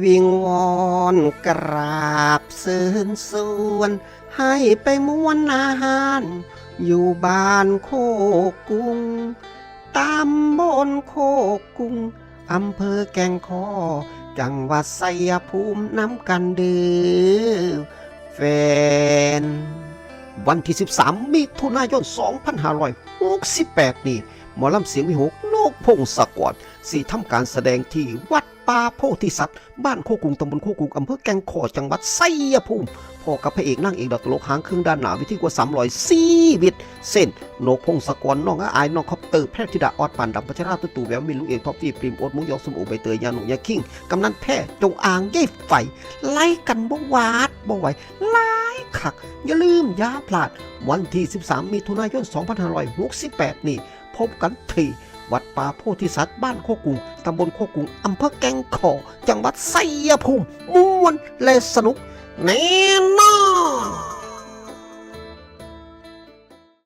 วิงวอนกราบเชิญชวนให้ไปม้วนอาหารอยู่บ้านโคกกุงตำบลโคกกุงอำเภอแก่งคอจังหวัดชัยภูมิน้ำกันเดือแฟนวันที่13มิถุนายน2568นี้หมอลำเสียงวิหกนกพงศกรสีทำการแสดงที่วัดป่าโพธิสัตว์บ้านโคกรุงตำบลโคกรุงอำเภอแก่งคอจังหวัดชัยภูมิพอกับพระเอกนั่งเอกดอกตลกหางเครื่องด้านหนาวิธีกว่า300วิตเส้นนกพงศกรน้องอายน้องคอปเตอร์แพทย์ธิดาออดปานดำพัชราตู่แววมินลุงเอกท็อปฟี่ปริมโอ๊ตมุ้งยองสมโอใบเตยยาหนุ่มยาคิงกำนันแพทย์จงอางเย่ไฟไล่กันบ่วาดบ่ไหวไล่ขักอย่าลืมอย่าพลาดวันที่13มิถุนายน2568นี้พบกันที่วัดป่าโพธิสัตว์บ้านโคกรุงตำบลโคกรุงอำเภอแก่งคอจังหวัดชัยภูมิม่วนและสนุกแน่นอ